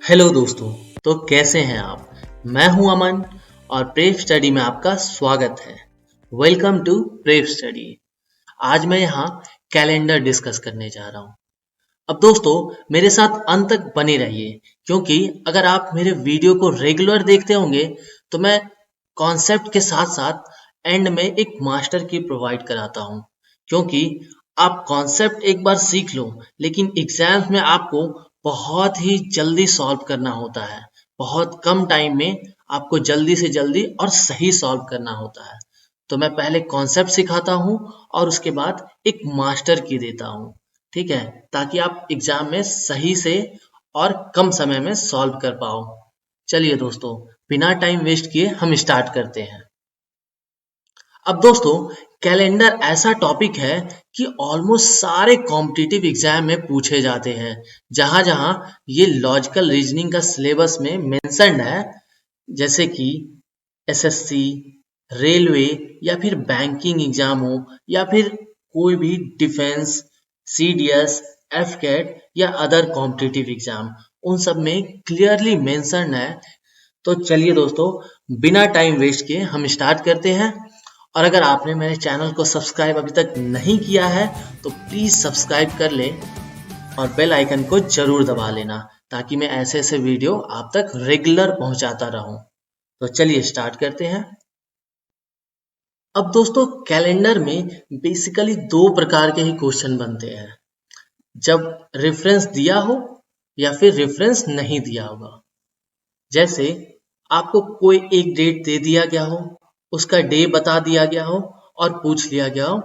Hello दोस्तों। तो कैसे हैं आप? मैं हूं अमन और प्रेप स्टडी में आपका स्वागत है। Welcome to prep study. आज मैं यहाँ कैलेंडर डिस्कस करने जा रहा हूँ। अब दोस्तों मेरे साथ अंत तक बने रहिए, क्योंकि अगर आप मेरे वीडियो को रेगुलर देखते होंगे तो मैं कॉन्सेप्ट के साथ साथ एंड में एक मास्टर की प्रोवाइड कराता हूँ। क्योंकि आप कॉन्सेप्ट एक बार सीख लो, लेकिन एग्जाम्स में आपको बहुत ही जल्दी सॉल्व करना होता है। बहुत कम टाइम में आपको जल्दी से जल्दी और सही सॉल्व करना होता है। तो मैं पहले कॉन्सेप्ट सिखाता हूँ और उसके बाद एक मास्टर की देता हूँ, ठीक है, ताकि आप एग्जाम में सही से और कम समय में सॉल्व कर पाओ। चलिए दोस्तों, बिना टाइम वेस्ट किए हम स्टार्ट करते हैं। अब दोस्तों, कैलेंडर ऐसा टॉपिक है कि ऑलमोस्ट सारे कॉम्पिटिटिव एग्जाम में पूछे जाते हैं। जहां जहां ये लॉजिकल रीजनिंग का सिलेबस में मेंशन्ड है, जैसे कि एसएससी, रेलवे या फिर बैंकिंग एग्जाम हो या फिर कोई भी डिफेंस, सीडीएस, एफकेट या अदर कॉम्पिटिटिव एग्जाम, उन सब में क्लियरली मेंशन्ड है। तो चलिए दोस्तों, बिना टाइम वेस्ट किए हम स्टार्ट करते हैं। और अगर आपने मेरे चैनल को सब्सक्राइब अभी तक नहीं किया है तो प्लीज़ सब्सक्राइब कर ले और बेल आइकन को जरूर दबा लेना, ताकि मैं ऐसे ऐसे वीडियो आप तक रेगुलर पहुंचाता रहूं। तो चलिए स्टार्ट करते हैं। अब दोस्तों, कैलेंडर में बेसिकली दो प्रकार के ही क्वेश्चन बनते हैं, जब रेफरेंस दिया हो या फिर रेफरेंस नहीं दिया होगा। जैसे आपको कोई एक डेट दे दिया गया हो, उसका डे बता दिया गया हो और पूछ लिया गया हो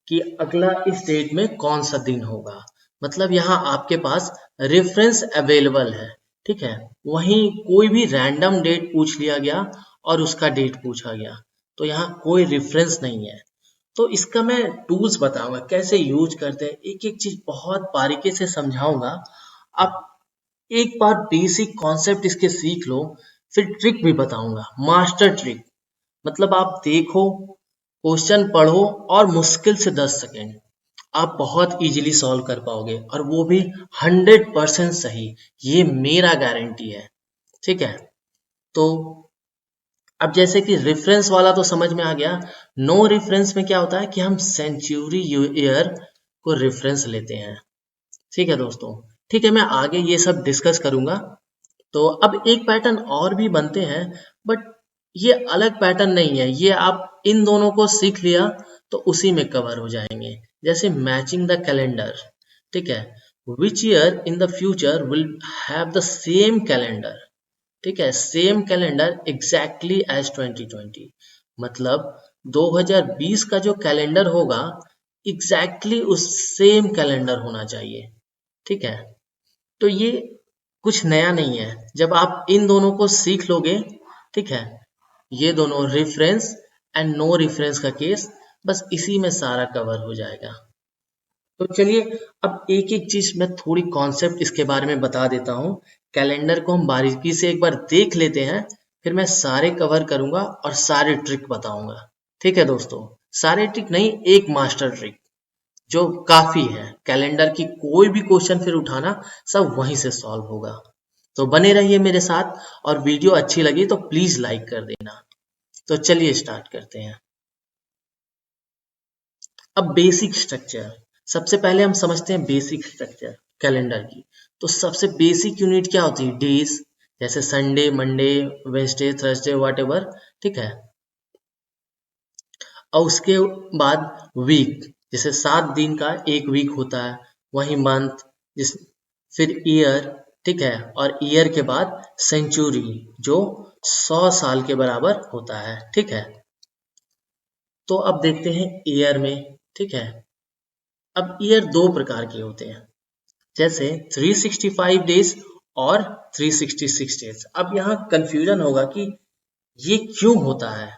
कि अगला इस डेट में कौन सा दिन होगा। मतलब यहाँ आपके पास रेफरेंस अवेलेबल है, ठीक है। वहीं कोई भी रैंडम डेट पूछ लिया गया और उसका डेट पूछा गया, तो यहाँ कोई रेफरेंस नहीं है। तो इसका मैं टूल्स बताऊंगा कैसे यूज करते हैं, एक एक चीज बहुत बारीकी से समझाऊंगा। आप एक बार बेसिक कॉन्सेप्ट इसके सीख लो, फिर ट्रिक भी बताऊंगा, मास्टर ट्रिक। मतलब आप देखो, क्वेश्चन पढ़ो और मुश्किल से 10 सेकेंड आप बहुत इजीली सॉल्व कर पाओगे, और वो भी 100% सही। ये मेरा गारंटी है, ठीक है। तो अब जैसे कि रेफरेंस वाला तो समझ में आ गया। नो रेफरेंस में क्या होता है कि हम सेंचुरी ईयर को रेफरेंस लेते हैं, ठीक है दोस्तों। ठीक है, मैं आगे ये सब डिस्कस करूंगा। तो अब एक पैटर्न और भी बनते हैं, बट ये अलग पैटर्न नहीं है। ये आप इन दोनों को सीख लिया तो उसी में कवर हो जाएंगे। जैसे मैचिंग द कैलेंडर, ठीक है। Which year in the future will have the same calendar, ठीक है, सेम कैलेंडर एग्जैक्टली एज 2020। मतलब 2020 का जो कैलेंडर होगा एग्जैक्टली उस सेम कैलेंडर होना चाहिए, ठीक है। तो ये कुछ नया नहीं है जब आप इन दोनों को सीख लोगे, ठीक है। ये दोनों रेफरेंस एंड नो रेफरेंस का केस, बस इसी में सारा कवर हो जाएगा। तो चलिए, अब एक एक चीज मैं थोड़ी कॉन्सेप्ट इसके बारे में बता देता हूँ। कैलेंडर को हम बारीकी से एक बार देख लेते हैं, फिर मैं सारे कवर करूंगा और सारे ट्रिक बताऊंगा, ठीक है दोस्तों। सारे ट्रिक नहीं, एक मास्टर ट्रिक जो काफी है। कैलेंडर की कोई भी क्वेश्चन फिर उठाना, सब वहीं से सॉल्व होगा। तो बने रहिए मेरे साथ, और वीडियो अच्छी लगी तो प्लीज लाइक कर देना। तो चलिए स्टार्ट करते हैं। अब बेसिक स्ट्रक्चर, सबसे पहले हम समझते हैं बेसिक स्ट्रक्चर कैलेंडर की। तो सबसे बेसिक यूनिट क्या होती है? डेज, जैसे Sunday, Monday, Wednesday, Thursday, whatever, ठीक है। और उसके बाद वीक, जैसे 7 दिन का एक वीक होता है। वही मंथ, जिस फिर ईयर, ठीक है। और ईयर के बाद सेंचुरी, जो 100 साल के बराबर होता है, ठीक है। तो अब देखते हैं ईयर में, ठीक है। अब ईयर दो प्रकार के होते हैं, जैसे 365 डेज और 366 डेज। अब यहाँ कंफ्यूजन होगा कि ये क्यों होता है।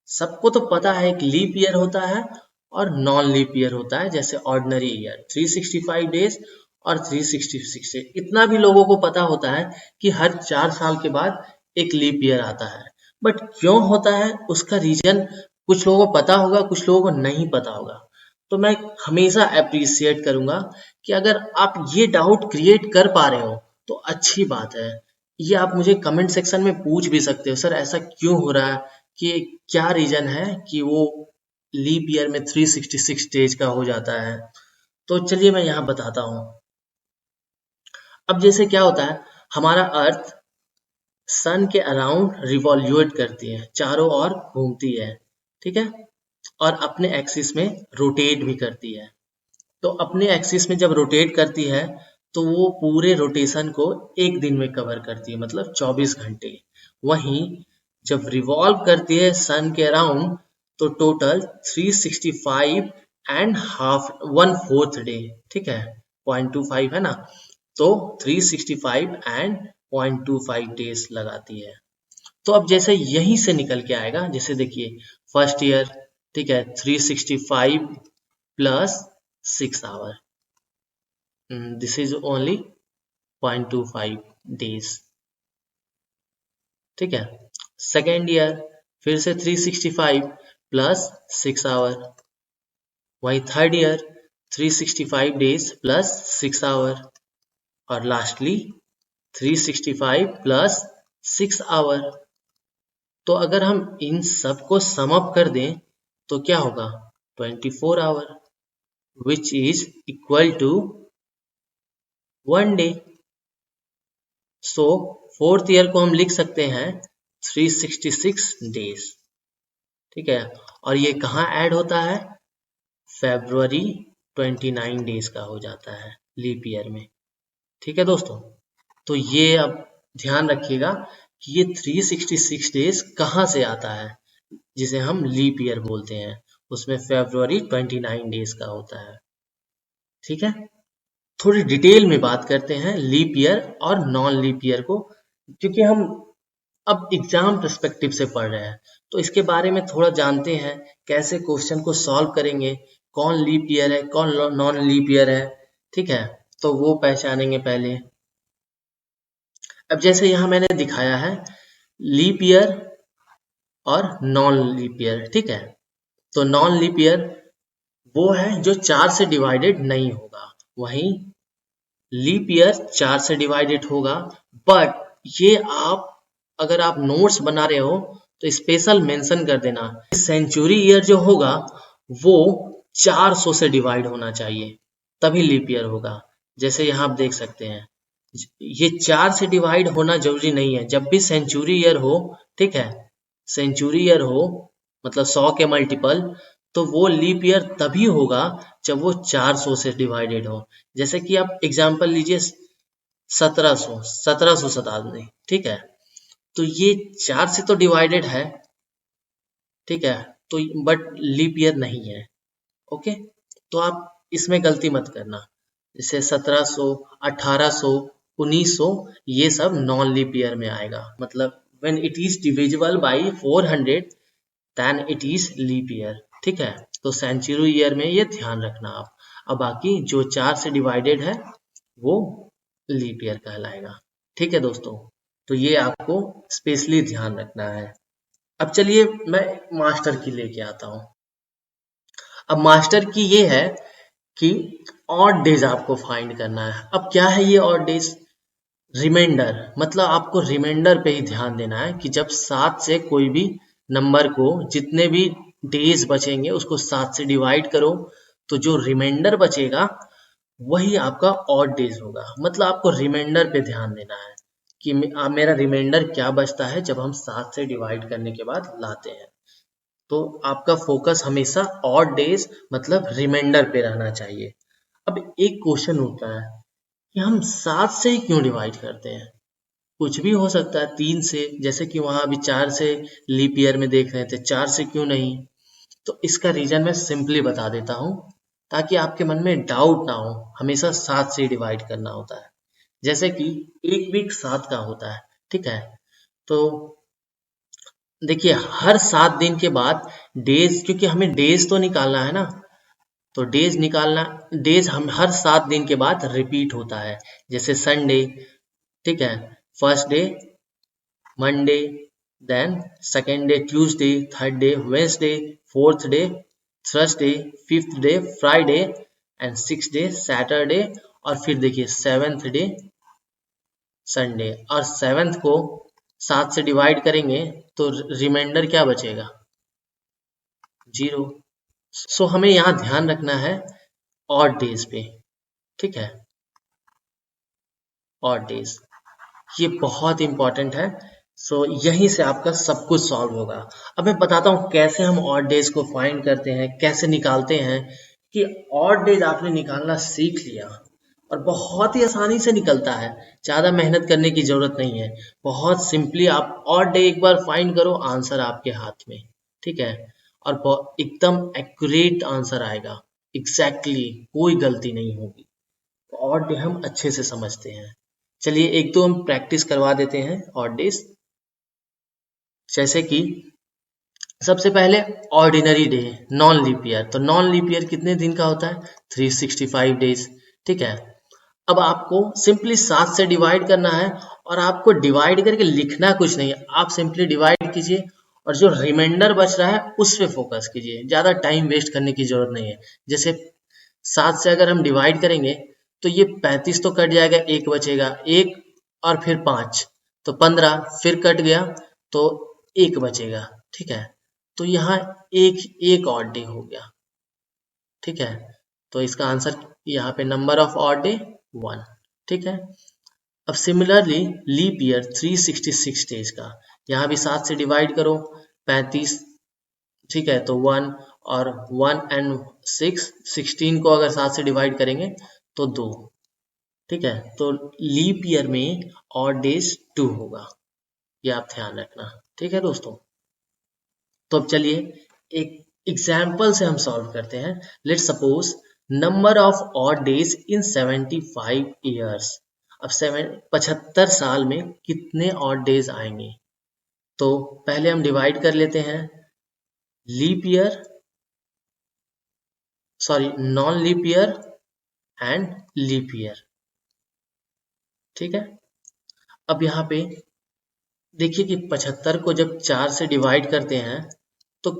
सबको तो पता है एक लीप ईयर होता है और नॉन लीप ईयर होता है। जैसे ऑर्डिनरी ईयर 365 डेज और 366 डेज, इतना भी लोगों को पता होता है कि हर 4 साल के बाद एक लीप ईयर आता है। बट क्यों होता है उसका रीजन कुछ लोगों को पता होगा, कुछ लोगों को नहीं पता होगा। तो मैं हमेशा अप्रिशिएट करूंगा कि अगर आप ये डाउट क्रिएट कर पा रहे हो तो अच्छी बात है। ये आप मुझे कमेंट सेक्शन में पूछ भी सकते हो, सर ऐसा क्यों हो रहा है, कि क्या रीजन है कि वो लीप ईयर में 366 डेज का हो जाता है। तो चलिए मैं यहाँ बताता हूँ। अब जैसे क्या होता है, हमारा अर्थ सन के अराउंड रिवॉल्यूट करती है, चारों ओर घूमती है, ठीक है, और अपने एक्सिस में रोटेट भी करती है। तो अपने एक्सिस में जब रोटेट करती है तो वो पूरे रोटेशन को एक दिन में कवर करती है, मतलब 24 घंटे। वहीं जब रिवॉल्व करती है सन के अराउंड तो टोटल 365 एंड हाफ 1/4 डे, ठीक है, 0.25 है ना, तो 365 एंड 0.25 डेज लगाती है। तो अब जैसे यहीं से निकल के आएगा, जैसे देखिए फर्स्ट ईयर, ठीक है, 365 plus 6 hour, this is only 0.25 days, ठीक है। सेकेंड ईयर फिर से 365 प्लस 6 आवर, वही third year 365 days plus 6 hour, और लास्टली 365 प्लस 6 आवर। तो अगर हम इन सब को सम अप कर दें तो क्या होगा, 24 hour, which is equal to 1 day. So fourth year को हम लिख सकते हैं 366 डेज, ठीक है, और ये कहाँ ऐड होता है, फेब्रुवरी 29 डेज का हो जाता है लीप ईयर में, ठीक है दोस्तों। तो ये अब ध्यान रखिएगा कि ये 366 डेज कहाँ से आता है, जिसे हम लीप ईयर बोलते हैं, उसमें फेब्रुवरी 29 डेज का होता है, ठीक है। थोड़ी डिटेल में बात करते हैं लीप ईयर और नॉन लीप ईयर को, क्योंकि हम अब एग्जाम पर्सपेक्टिव से पढ़ रहे हैं तो इसके बारे में थोड़ा जानते हैं, कैसे क्वेश्चन को सॉल्व करेंगे, कौन लीप ईयर है कौन नॉन लीप ईयर है, ठीक है, तो वो पहचानेंगे पहले। अब जैसे यहाँ मैंने दिखाया है लीप ईयर और नॉन लीप ईयर, ठीक है। तो नॉन लीप ईयर वो है जो 4 से डिवाइडेड नहीं होगा, वहीं लीप ईयर 4 से डिवाइडेड होगा। बट ये आप अगर आप नोट्स बना रहे हो तो स्पेशल मेंशन कर देना, सेंचुरी ईयर जो होगा वो 400 से डिवाइड होना चाहिए, तभी लीप ईयर होगा। जैसे यहाँ आप देख सकते हैं ये 4 से डिवाइड होना जरूरी नहीं है, जब भी सेंचुरी ईयर हो, ठीक है, सेंचुरी ईयर हो मतलब 100 के मल्टीपल, तो वो लीप ईयर तभी होगा जब वो 400 से डिवाइडेड हो। जैसे कि आप एग्जांपल लीजिए 1700 ठीक है, तो ये 4 से तो डिवाइडेड है, ठीक है, तो बट लीप ईयर नहीं है, ओके। तो आप इसमें गलती मत करना, जैसे 1700, 1800, 1900 ये सब नॉन लीप ईयर में आएगा, मतलब when it is divisible by 400 then it is leap year, ठीक है। तो सेंचुरी ईयर में ये ध्यान रखना आप। अब बाकी जो 4 से डिवाइडेड है वो लीप ईयर कहलाएगा, ठीक है दोस्तों। तो ये आपको स्पेशली ध्यान रखना है। अब चलिए मैं मास्टर की लेके आता हूँ। अब मास्टर की ये है कि ऑड डेज आपको फाइंड करना है। अब क्या है ये ऑड डेज, रिमाइंडर, मतलब आपको रिमाइंडर पे ही ध्यान देना है कि जब 7 से कोई भी नंबर को जितने भी डेज बचेंगे उसको 7 से डिवाइड करो, तो जो रिमाइंडर बचेगा वही आपका ऑड डेज होगा। मतलब आपको रिमाइंडर पे ध्यान देना है कि मेरा रिमाइंडर क्या बचता है जब हम 7 से डिवाइड करने के बाद लाते हैं। तो आपका फोकस हमेशा ऑड डेज मतलब रिमाइंडर पे रहना चाहिए। अब एक क्वेश्चन होता है कि हम 7 से ही क्यों डिवाइड करते हैं, कुछ भी हो सकता है 3 से, जैसे कि वहां अभी 4 से लीप ईयर में देख रहे थे, 4 से क्यों नहीं। तो इसका रीजन मैं सिंपली बता देता हूँ ताकि आपके मन में डाउट ना हो, हमेशा 7 से डिवाइड करना होता है। जैसे कि एक वीक 7 का होता है, ठीक है, तो देखिए हर 7 दिन के बाद डेज, क्योंकि हमें डेज तो निकालना है ना, तो डेज निकालना, डेज हम हर 7 दिन के बाद रिपीट होता है। जैसे संडे, ठीक है, first day Monday, then second day Tuesday, third day Wednesday, fourth day Thursday, fifth day Friday and six day Saturday, और फिर देखिए सेवेंथ डे संडे, और 7th को 7 से डिवाइड करेंगे तो रिमाइंडर क्या बचेगा? 0। सो हमें यहाँ ध्यान रखना है ऑड डेज पे, ठीक है, ऑड डेज ये बहुत इंपॉर्टेंट है। सो यहीं से आपका सब कुछ सॉल्व होगा। अब मैं बताता हूँ कैसे हम ऑड डेज को फाइंड करते हैं, कैसे निकालते हैं। कि ऑड डेज आपने निकालना सीख लिया और बहुत ही आसानी से निकलता है, ज़्यादा मेहनत करने की ज़रूरत नहीं है। बहुत सिंपली आप ऑड डे एक बार फाइंड करो, आंसर आपके हाथ में, ठीक है, और एकदम एक्यूरेट आंसर आएगा, एग्जैक्टली कोई गलती नहीं होगी। ऑड डे हम अच्छे से समझते हैं। चलिए एक दो हम प्रैक्टिस करवा देते हैं ऑड डेज। जैसे कि सबसे पहले ordinary day, non leap year. तो नॉन लीप ईयर कितने दिन का होता है? 365 डेज, ठीक है। अब आपको सिंपली 7 से डिवाइड करना है और आपको डिवाइड करके लिखना कुछ नहीं है, आप सिंपली डिवाइड कीजिए और जो रिमाइंडर बच रहा है उस पर फोकस कीजिए, ज़्यादा टाइम वेस्ट करने की जरूरत नहीं है। जैसे 7 से अगर हम डिवाइड करेंगे तो ये 35 तो कट जाएगा, एक बचेगा, एक और फिर 5 तो 15, फिर कट गया तो एक बचेगा, ठीक है। तो यहाँ एक एक ऑड डे हो गया, ठीक है। तो इसका आंसर यहाँ पे नंबर ऑफ ऑड डे 1, ठीक है। अब सिमिलरली लीप ईयर 366 डेज का, यहाँ भी 7 से डिवाइड करो, 35, ठीक है, तो 1 और 1 एंड 6, 16 को अगर 7 से डिवाइड करेंगे तो 2, ठीक है। तो लीप ईयर में ऑड डेज 2 होगा, ये आप ध्यान रखना, ठीक है दोस्तों। तो अब चलिए एक एग्जाम्पल से हम सॉल्व करते हैं। Let's suppose number of odd days in 75 years. अब 75 साल में कितने ऑड डेज आएंगे? तो पहले हम डिवाइड कर लेते हैं leap year, sorry non leap year and leap year, ठीक है। अब यहाँ पे देखिए कि 75 को जब 4 से डिवाइड करते हैं तो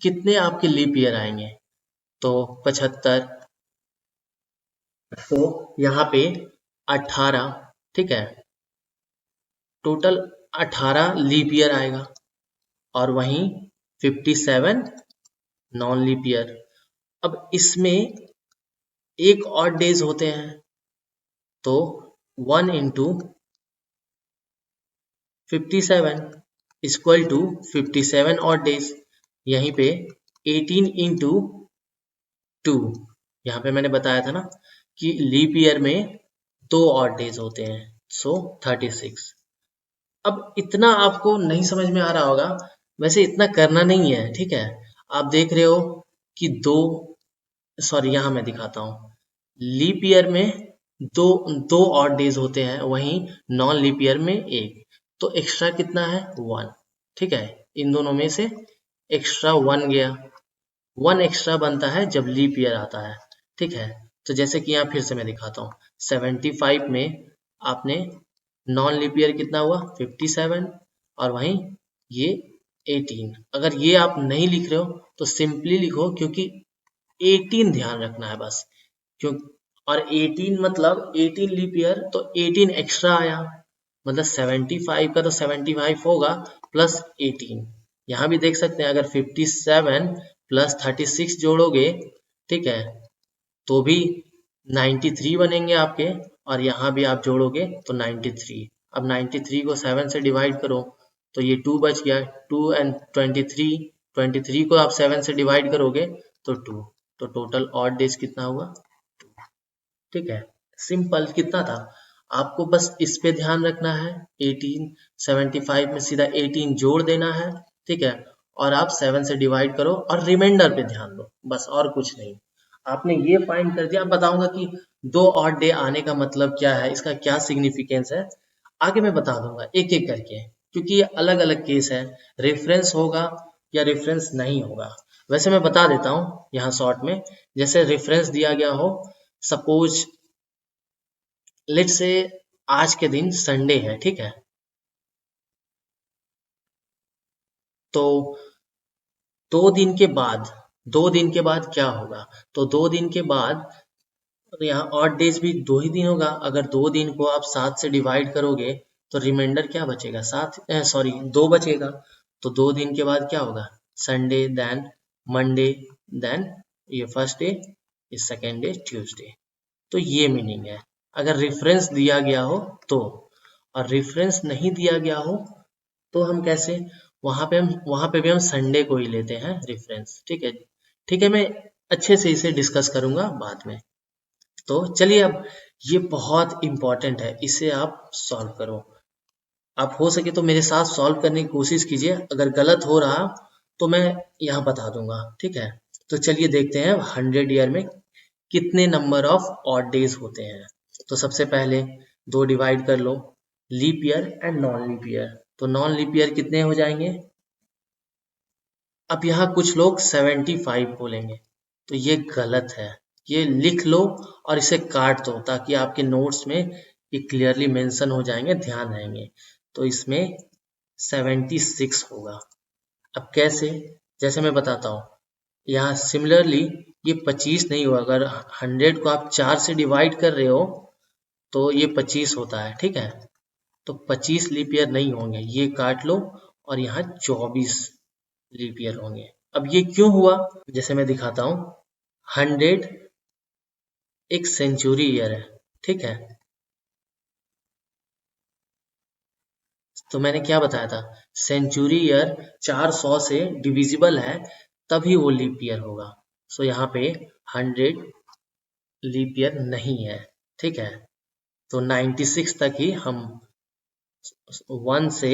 कितने आपके लीप ईयर आएंगे? तो 75, तो यहाँ पे 18, ठीक है, टोटल 18 लीप ईयर आएगा और वहीं 57 नॉन लीप ईयर। अब इसमें एक ऑड डेज होते हैं तो 1 into 57 equal to 57 odd days. यहीं पे 18 इंटू 2, यहाँ पे मैंने बताया था ना कि लीप ईयर में 2 ऑड डेज होते हैं, सो 36। अब इतना आपको नहीं समझ में आ रहा होगा, वैसे इतना करना नहीं है, ठीक है। आप देख रहे हो कि यहाँ मैं दिखाता हूँ, लीप ईयर में दो दो ऑड डेज होते हैं, वहीं नॉन लीप ईयर में एक, तो एक्स्ट्रा कितना है? 1, ठीक है। इन दोनों में से एक्स्ट्रा 1 गया, 1 एक्स्ट्रा बनता है जब लीप ईयर आता है, ठीक है। तो जैसे कि यहाँ फिर से मैं दिखाता हूँ, 75 में आपने नॉन लीप ईयर कितना हुआ? 57, और वहीं ये 18। अगर ये आप नहीं लिख रहे हो तो सिंपली लिखो, क्योंकि 18 ध्यान रखना है बस, क्यों, और 18 मतलब 18 लीप ईयर, तो 18 एक्स्ट्रा आया, मतलब 75 का तो 75 होगा प्लस 18। यहाँ भी देख सकते हैं, अगर 57 प्लस 36 जोड़ोगे, ठीक है, तो भी 93 बनेंगे आपके, और यहाँ भी आप जोड़ोगे तो 93। अब 93 को 7 से डिवाइड करो तो ये 2 बच गया, 2 एंड 23 को आप 7 से डिवाइड करोगे तो 2, तो टोटल ऑड डेज कितना हुआ? 2, ठीक है। सिंपल, कितना था, आपको बस इस पे ध्यान रखना है, 18, 75 में सीधा 18 जोड़ देना है, ठीक है, और आप 7 से डिवाइड करो और रिमाइंडर पे ध्यान दो, बस और कुछ नहीं। आपने ये फाइंड कर दिया। अब बताऊंगा कि 2 ऑड डे आने का मतलब क्या है, इसका क्या सिग्निफिकेंस है, आगे मैं बता दूंगा एक एक करके, क्योंकि ये अलग अलग केस है, रेफरेंस होगा या रेफरेंस नहीं होगा। वैसे मैं बता देता हूँ यहाँ शॉर्ट में, जैसे रेफरेंस दिया गया हो, सपोज लेट्स से आज के दिन संडे है, ठीक है, तो 2 दिन के बाद क्या होगा? तो 2 दिन के बाद तो यहाँ ऑड डेज भी 2 ही दिन होगा। अगर 2 दिन को आप 7 से डिवाइड करोगे तो रिमाइंडर क्या बचेगा, 2 बचेगा। तो 2 दिन के बाद क्या होगा, संडे, देन मंडे, देन ये फर्स्ट डे, ये सेकेंड डे ट्यूसडे। तो ये मीनिंग है अगर रेफरेंस दिया गया हो तो। और रेफरेंस नहीं दिया गया हो तो हम कैसे, वहां पे भी हम संडे को ही लेते हैं रेफरेंस। ठीक है, ठीक है, मैं अच्छे से इसे डिस्कस करूंगा बाद में। तो चलिए, अब ये बहुत इंपॉर्टेंट है, इसे आप सॉल्व करो। आप हो सके तो मेरे साथ सॉल्व करने की कोशिश कीजिए, अगर गलत हो रहा तो मैं यहाँ बता दूंगा। ठीक है, तो चलिए देखते हैं 100 ईयर में कितने नंबर ऑफ ऑड डेज होते हैं। तो सबसे पहले 2 डिवाइड कर लो, leap year and non leap year. तो नॉन लीप ईयर कितने हो जाएंगे। अब यहाँ कुछ लोग 75 बोलेंगे, तो ये गलत है। ये लिख लो और इसे काट दो ताकि आपके नोट्स में ये क्लियरली मेंशन हो जाएंगे, ध्यान रहेंगे। तो इसमें 76 होगा। अब कैसे, जैसे मैं बताता हूँ, यहाँ सिमिलरली ये 25 नहीं होगा। अगर 100 को आप 4 से डिवाइड कर रहे हो तो ये 25 होता है। ठीक है, तो 25 लीप ईयर नहीं होंगे, ये काट लो। और यहाँ 24 लीप ईयर होंगे। अब ये क्यों हुआ, जैसे मैं दिखाता हूँ। 100 एक सेंचुरी ईयर है। ठीक है, तो मैंने क्या बताया था, सेंचुरी ईयर 400 से डिविजिबल है तभी वो लीप ईयर होगा। सो यहाँ पे 100 लीप ईयर नहीं है। ठीक है, तो 96 तक ही हम 1 से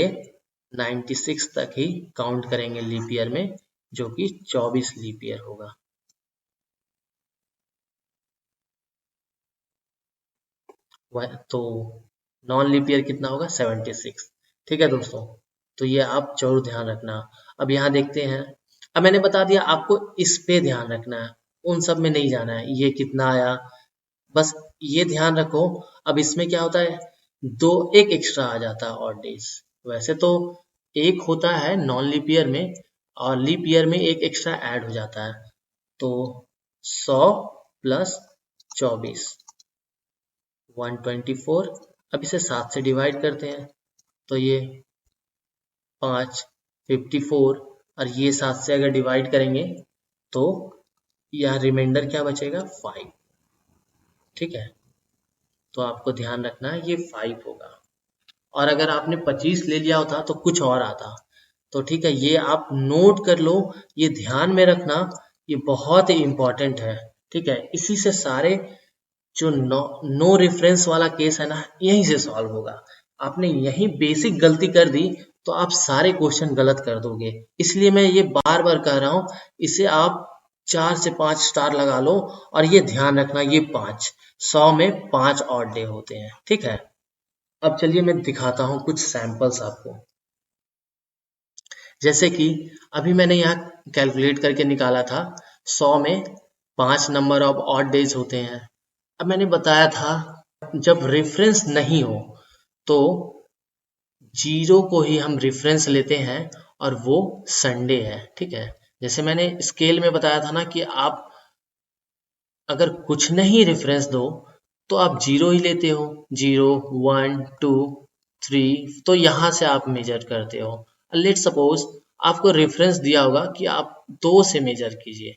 96 तक ही काउंट करेंगे लीप ईयर में, जो कि 24 लीप ईयर होगा। तो नॉन लीप ईयर कितना होगा, 76। ठीक है दोस्तों, तो ये आप जरूर ध्यान रखना। अब यहाँ देखते हैं, अब मैंने बता दिया आपको इस पे ध्यान रखना है, उन सब में नहीं जाना है। ये कितना आया, बस ये ध्यान रखो। अब इसमें क्या होता है, एक एक्स्ट्रा आ जाता है ऑड डेज। वैसे तो एक होता है नॉन लीप ईयर में, और लीप ईयर में एक एक्स्ट्रा ऐड हो जाता है। तो 100 प्लस 24 124। अब इसे 7 से डिवाइड करते हैं तो ये 5 54, और ये 7 से अगर डिवाइड करेंगे तो यह रिमाइंडर क्या बचेगा, 5। ठीक है, तो आपको ध्यान रखना है ये 5 होगा। और अगर आपने 25 ले लिया होता तो कुछ और आता। तो ठीक है, ये आप नोट कर लो, ये ध्यान में रखना, ये बहुत ही इंपॉर्टेंट है। ठीक है, इसी से सारे जो नो रेफरेंस वाला केस है ना, यहीं से सॉल्व होगा। आपने यही बेसिक गलती कर दी तो आप सारे क्वेश्चन गलत कर दोगे। इसलिए मैं ये बार बार कह रहा हूँ, इसे आप 4 से 5 स्टार लगा लो। और ये ध्यान रखना, ये 100 में 5 ऑड डे होते हैं। ठीक है, अब चलिए मैं दिखाता हूँ कुछ सैंपल्स आपको। जैसे कि अभी मैंने यहाँ कैलकुलेट करके निकाला था, 100 में 5 नंबर ऑफ ऑड डेज होते हैं। अब मैंने बताया था जब रेफरेंस नहीं हो तो 0 को ही हम रेफरेंस लेते हैं, और वो संडे है। ठीक है, जैसे मैंने स्केल में बताया था ना कि आप अगर कुछ नहीं रेफरेंस दो तो आप 0 ही लेते हो, 0 1 2 3, तो यहाँ से आप मेजर करते हो। लेट सपोज आपको रेफरेंस दिया होगा कि आप 2 से मेजर कीजिए,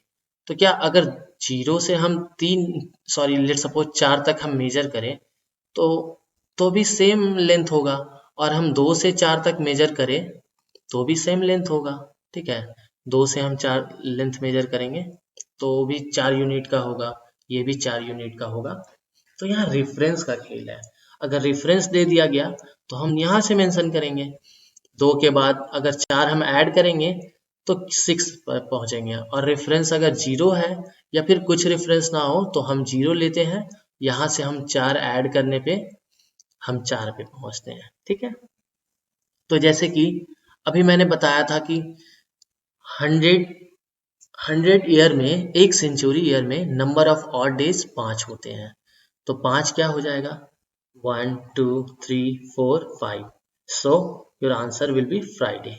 तो क्या अगर 0 से हम लेट सपोज 4 तक हम मेजर करें तो भी सेम लेंथ होगा। और हम 2 से 4 तक मेजर करें तो भी सेम लेंथ होगा। ठीक है, 2 से हम 4 लेंथ मेजर करेंगे तो भी 4 यूनिट का होगा, ये भी 4 यूनिट का होगा। तो यहाँ रेफरेंस का खेल है। अगर रेफरेंस दे दिया गया तो हम यहाँ से मेंशन करेंगे, 2 के बाद अगर 4 हम ऐड करेंगे तो 6 पर पहुंचेंगे। और रेफरेंस अगर 0 है या फिर कुछ रेफरेंस ना हो तो हम 0 लेते हैं, यहाँ से हम 4 ऐड करने पे हम 4 पे पहुंचते हैं। ठीक है, तो जैसे कि अभी मैंने बताया था कि 100 ईयर में, एक सेंचुरी ईयर में नंबर ऑफ ऑड डेज 5 होते हैं। तो 5 क्या हो जाएगा, 1 2 3 4 5। So your answer will be Friday,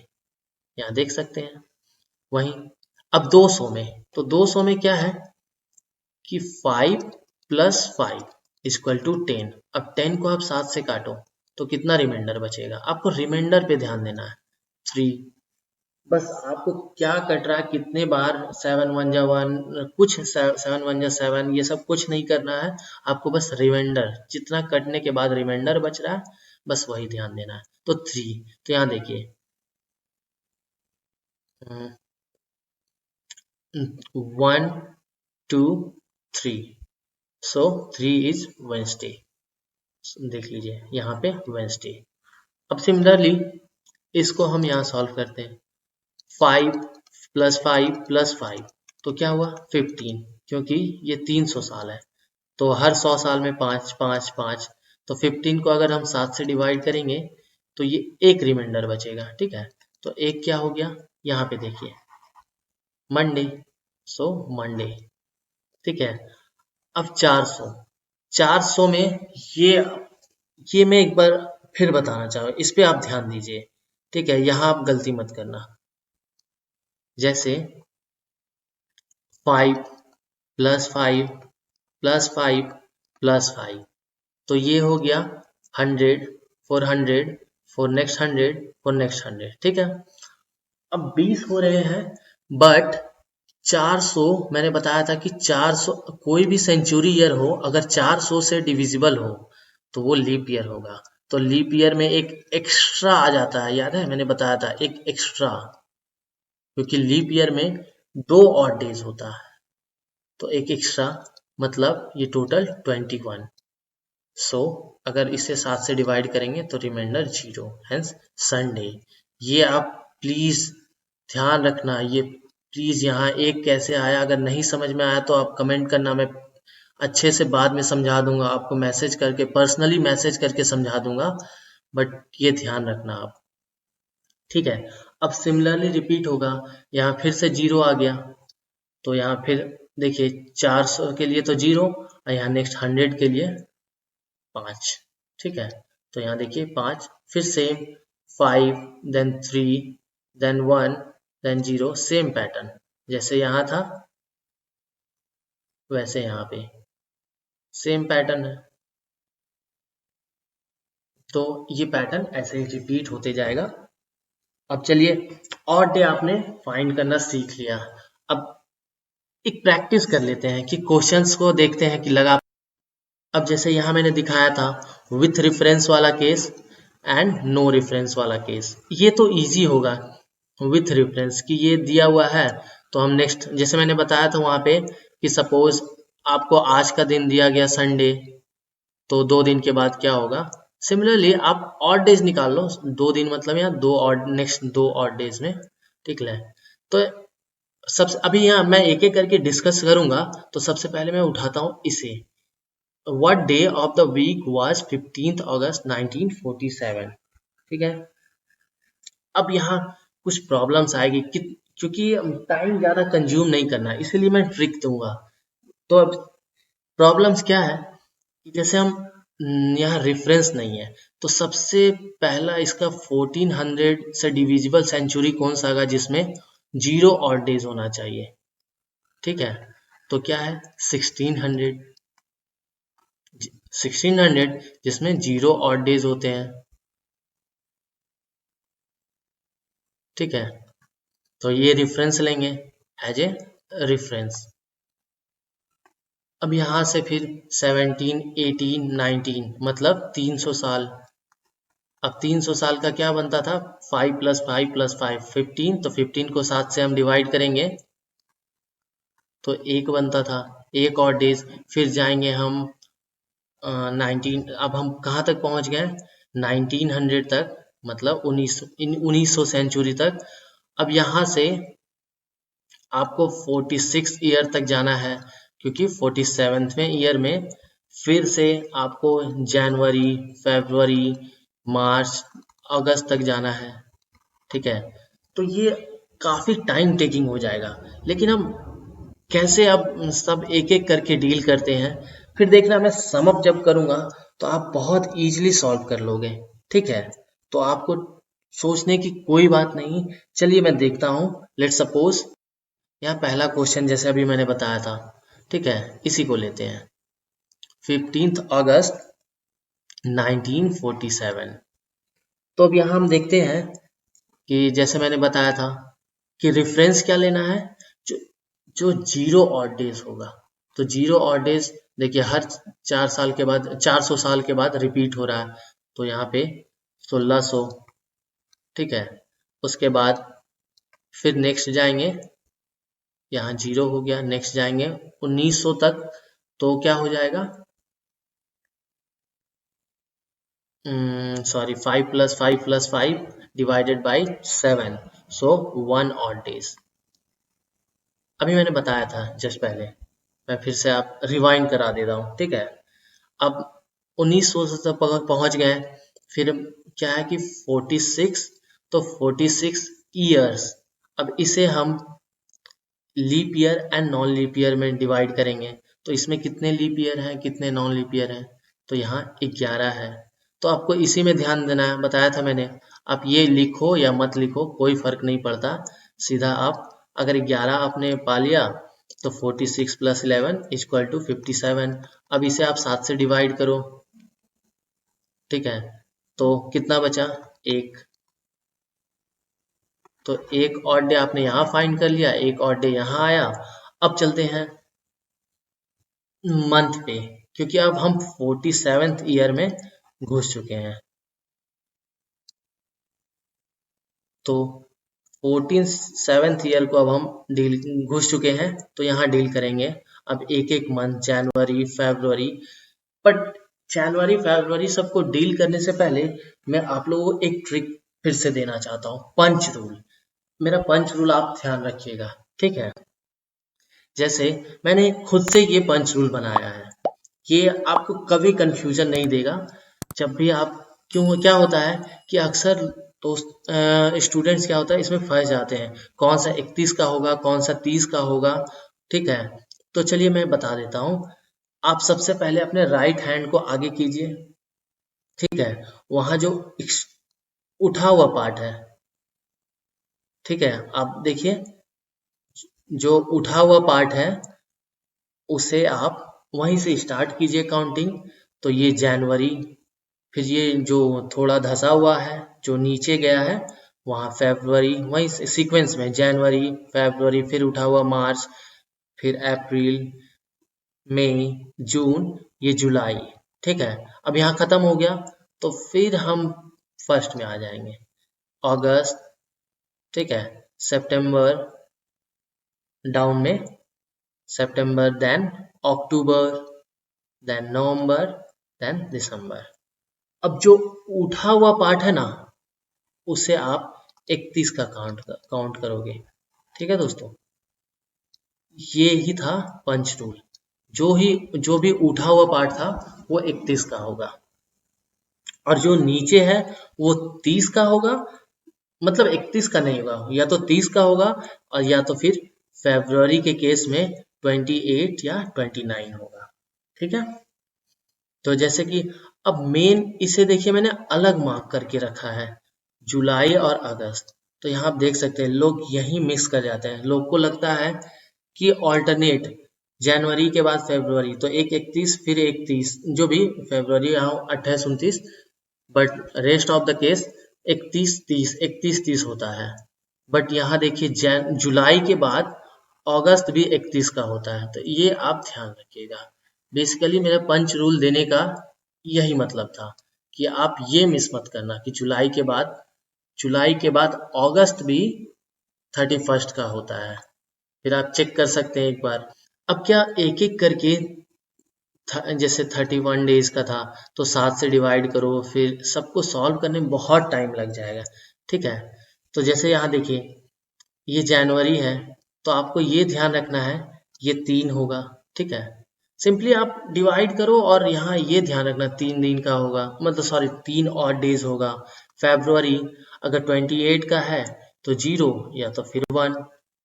यहाँ देख सकते हैं। वहीं अब 200 में, तो 200 में क्या है कि 5 +5 इक्वल टू 10। अब 10 को आप 7 से काटो तो कितना रिमाइंडर बचेगा, आपको रिमाइंडर पे ध्यान देना है। 3। बस आपको क्या कट रहा है, कितने बार 7 1 जा 1, कुछ 7 1 जा 7, ये सब कुछ नहीं करना है। आपको बस रिमाइंडर, जितना कटने के बाद रिमाइंडर बच रहा है बस वही ध्यान देना है। तो 3, तो यहाँ देखिए 1 2 3, सो 3 इज वेंसडे। देख लीजिए यहाँ पे वेंसडे। अब सिमिलरली इसको हम यहाँ सॉल्व करते हैं। 5 + 5 + 5 तो क्या हुआ 15, क्योंकि ये 300 साल है तो हर 100 साल में 5 5 5, तो 15 को अगर हम 7 से डिवाइड करेंगे तो ये एक रिमाइंडर बचेगा। ठीक है, तो एक क्या हो गया, यहाँ पे देखिए मंडे, सो मंडे। ठीक है, अब 400 में ये मैं एक बार फिर बताना चाहूँ, इस पे आप ध्यान दीजिए। ठीक है, यहाँ आप गलती मत करना। जैसे 5 + 5 + 5 + 5, तो ये हो गया 100 for 100 for next 100 for next 100। ठीक है, अब 20 हो रहे हैं, बट 400 मैंने बताया था कि 400 कोई भी सेंचुरी ईयर हो अगर 400 से डिविजिबल हो तो वो लीप ईयर होगा। तो लीप ईयर में एक एक्स्ट्रा आ जाता है, याद है मैंने बताया था एक एक्स्ट्रा, क्योंकि लीप ईयर में 2 ऑड डेज होता है तो एक एक्स्ट्रा, मतलब ये टोटल 21। सो अगर इसे 7 से डिवाइड करेंगे तो रिमाइंडर 0, हेंस संडे। ये आप प्लीज ध्यान रखना, ये प्लीज यहाँ एक कैसे आया, अगर नहीं समझ में आया तो आप कमेंट करना, मैं अच्छे से बाद में समझा दूंगा आपको, मैसेज करके पर्सनली मैसेज करके समझा दूंगा, बट ये ध्यान रखना आप। ठीक है, अब सिमिलरली रिपीट होगा, यहाँ फिर से 0 आ गया तो यहाँ फिर देखिए 400 के लिए तो 0 और यहाँ नेक्स्ट 100 के लिए 5। ठीक है, तो यहाँ देखिए 5, फिर same 5 then 3 then 1 then 0, same pattern जैसे यहाँ था वैसे यहाँ पे सेम पैटर्न है। तो ये पैटर्न ऐसे ही रिपीट होते जाएगा। अब चलिए और डे आपने फाइंड करना सीख लिया, अब एक प्रैक्टिस कर लेते हैं कि क्वेश्चंस को देखते हैं कि लगा। अब जैसे यहाँ मैंने दिखाया था विथ रेफरेंस वाला केस एंड नो रेफरेंस वाला केस, ये तो इजी होगा विथ रेफरेंस कि ये दिया हुआ है तो हम नेक्स्ट, जैसे मैंने बताया था वहां पे कि सपोज आपको आज का दिन दिया गया संडे, तो 2 दिन के बाद क्या होगा, सिमिलरली आप ऑड डेज निकाल लो, 2 दिन मतलब यहाँ 2 ऑड, नेक्स्ट 2 ऑड डेज में। ठीक है, तो सबसे अभी यहाँ मैं एक एक करके डिस्कस करूंगा, तो सबसे पहले मैं उठाता हूँ इसे। What day of the week was 15th August 1947? ठीक है, अब यहाँ कुछ प्रॉब्लम्स आएगी क्योंकि टाइम ज्यादा कंज्यूम नहीं करना, इसीलिए मैं ट्रिक दूंगा। तो अब प्रॉब्लम्स क्या है कि जैसे हम यहाँ रेफरेंस नहीं है, तो सबसे पहला इसका 1400 से डिविजिबल सेंचुरी कौन सा आएगा जिसमें 0 ऑड डेज होना चाहिए। ठीक है, तो क्या है 1600 जिसमें 0 ऑड डेज होते हैं। ठीक है, तो ये रेफरेंस लेंगे एज ए रेफरेंस। अब यहां से फिर 17 18 19 मतलब 300 साल। अब 300 साल का क्या बनता था, 5 + 5 + 5 15, तो 15 को 7 से हम डिवाइड करेंगे तो 1 बनता था, एक और डेज। फिर जाएंगे हम 19, अब हम कहाँ तक पहुंच गए 1900 तक, मतलब 1900 सेंचुरी तक। अब यहाँ से आपको 46 ईयर तक जाना है, क्योंकि 47वें ईयर में फिर से आपको जनवरी फरवरी मार्च अगस्त तक जाना है। ठीक है, तो ये काफी टाइम टेकिंग हो जाएगा, लेकिन हम कैसे अब सब एक एक करके डील करते हैं, फिर देखना मैं सम अप जब करूंगा तो आप बहुत इजीली सॉल्व कर लोगे। ठीक है, तो आपको सोचने की कोई बात नहीं। चलिए मैं देखता हूँ, लेट सपोज यहाँ पहला क्वेश्चन जैसे अभी मैंने बताया था, ठीक है, इसी को लेते हैं। 15 अगस्त 1947। तो अब यहाँ हम देखते हैं कि जैसे मैंने बताया था कि रेफरेंस क्या लेना है, जो जो जीरो ऑड डेज होगा। तो जीरो ऑड डेज देखिए हर 4 साल के बाद, 400 साल के बाद रिपीट हो रहा है। तो यहाँ पे 1600, ठीक है। उसके बाद फिर नेक्स्ट जाएंगे, यहाँ जीरो हो गया, नेक्स्ट जाएंगे 1900 तक, तो क्या हो जाएगा, sorry 5 + 5 + 5 divided by 7, so 1 odd days. अभी मैंने बताया था जस्ट पहले, मैं फिर से आप रिवाइंड करा देता हूँ, ठीक है। अब 1900 से तक पहुंच गए, फिर क्या है कि 46, तो 46 ईयर्स। अब इसे हम leap year and non leap year में डिवाइड करेंगे। तो इसमें कितने लीप ईयर हैं, कितने नॉन लीप ईयर हैं, तो यहाँ 11 है। तो आपको इसी में ध्यान देना है, बताया था मैंने। आप ये लिखो या मत लिखो कोई फर्क नहीं पड़ता, सीधा आप अगर 11 आपने पा लिया तो 46 + 11 = 57। अब इसे आप 7 से डिवाइड करो, ठीक है। तो कितना बचा, 1। तो एक ऑड डे आपने यहाँ फाइंड कर लिया, एक ऑड डे यहाँ आया। अब चलते हैं मंथ पे, क्योंकि अब हम 47th ईयर में घुस चुके हैं। तो 47th ईयर को अब हम डील घुस चुके हैं, तो यहाँ डील करेंगे अब एक एक मंथ, जनवरी, फरवरी। बट जनवरी, फरवरी सबको डील करने से पहले मैं आप लोगों को एक ट्रिक फिर से देना चाहता हूँ, पंच रूल। मेरा पंच रूल आप ध्यान रखिएगा, ठीक है। जैसे मैंने खुद से ये पंच रूल बनाया है, ये आपको कभी कंफ्यूजन नहीं देगा। जब भी आप, क्यों क्या होता है कि अक्सर दोस्त स्टूडेंट्स क्या होता है इसमें फंस जाते हैं, कौन सा 31 का होगा, कौन सा 30 का होगा, ठीक है। तो चलिए मैं बता देता हूँ। आप सबसे पहले अपने राइट हैंड को आगे कीजिए, ठीक है। वहां जो उठा हुआ पार्ट है, ठीक है, आप देखिए जो उठा हुआ पार्ट है उसे आप वहीं से स्टार्ट कीजिए काउंटिंग। तो ये जनवरी, फिर ये जो थोड़ा धसा हुआ है जो नीचे गया है वहाँ फरवरी, वहीं सीक्वेंस में जनवरी, फरवरी, फिर उठा हुआ मार्च, फिर अप्रैल, मई, जून, ये जुलाई, ठीक है। अब यहाँ खत्म हो गया, तो फिर हम फर्स्ट में आ जाएंगे, अगस्त, ठीक है, सितंबर, डाउन में सितंबर, देन अक्टूबर, देन नवंबर, देन दिसंबर। अब जो उठा हुआ पार्ट है ना उसे आप 31 का काउंट करोगे, ठीक है दोस्तों। ये ही था पंच रूल, जो भी उठा हुआ पार्ट था वो 31 का होगा, और जो नीचे है वो 30 का होगा। मतलब 31 का नहीं होगा, या तो 30 का होगा, और या तो फिर फरवरी के केस में 28 या 29 होगा, ठीक है। तो जैसे कि अब मेन इसे देखिए मैंने अलग मार्क करके रखा है, जुलाई और अगस्त। तो यहाँ आप देख सकते हैं लोग यही मिक्स कर जाते हैं, लोग को लगता है कि ऑल्टरनेट जनवरी के बाद फरवरी, तो एक 31 फिर 31, जो भी फरवरी यहाँ 28 29, but rest of the case 31 30 31 30 होता है। बट यहाँ देखिए जुलाई के बाद अगस्त भी 31 का होता है, तो ये आप ध्यान रखिएगा। बेसिकली मेरा पंच रूल देने का यही मतलब था कि आप ये मिस मत करना कि जुलाई के बाद अगस्त भी 31 का होता है। फिर आप चेक कर सकते हैं एक बार। अब क्या एक एक करके जैसे 31 डेज का था तो 7 से डिवाइड करो, फिर सबको सॉल्व करने में बहुत टाइम लग जाएगा, ठीक है। तो जैसे यहाँ देखिए ये जनवरी है, तो आपको ये ध्यान रखना है ये 3 होगा, ठीक है। सिंपली आप डिवाइड करो और यहाँ ये ध्यान रखना 3 दिन का होगा, मतलब सॉरी 3 ऑड डेज होगा। फरवरी अगर 28 का है तो 0 या तो फिर 1।